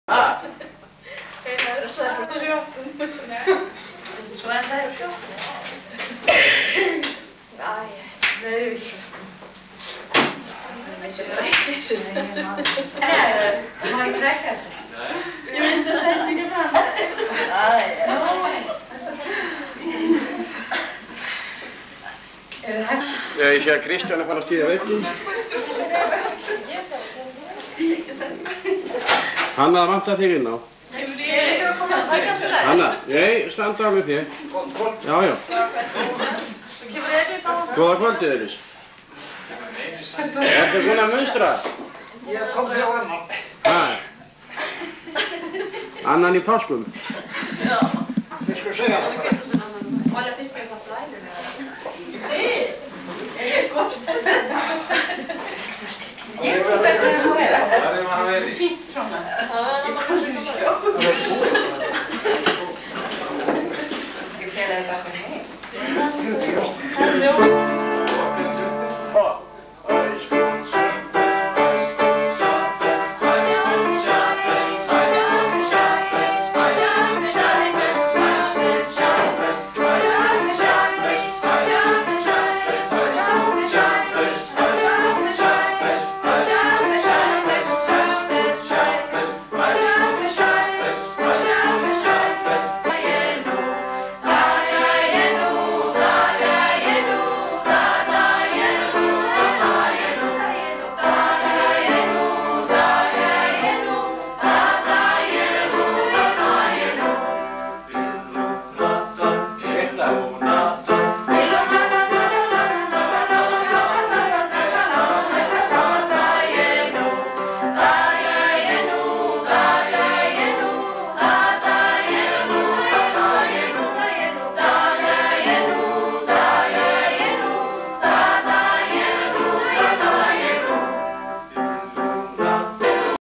Ah. Það er slæmt á sjópun. Svo en það er sjópun. Æ, það er vilt. Það er ekki sem ég maður. Má ég krekka þessu? Nei. Ég myndi að þetta ekki fram. Er það hægt? Já, ég sé að Kristján er farin að stíða veiki. Hanna, það vantar þig inn á. Hanna, ég standa alveg þér. Já, já. Góða kvöldið, Elis. Ertu svona að munstra? Ég kom þér á annan. Hæ? Annan í páskum? Já. Ég skulle segja það bara. Var það fyrst með eitthvað flæður með það? Ég komst það. Ég kom það með það. Það er maður verið. Fínt svona. Ég kom svona í sjó.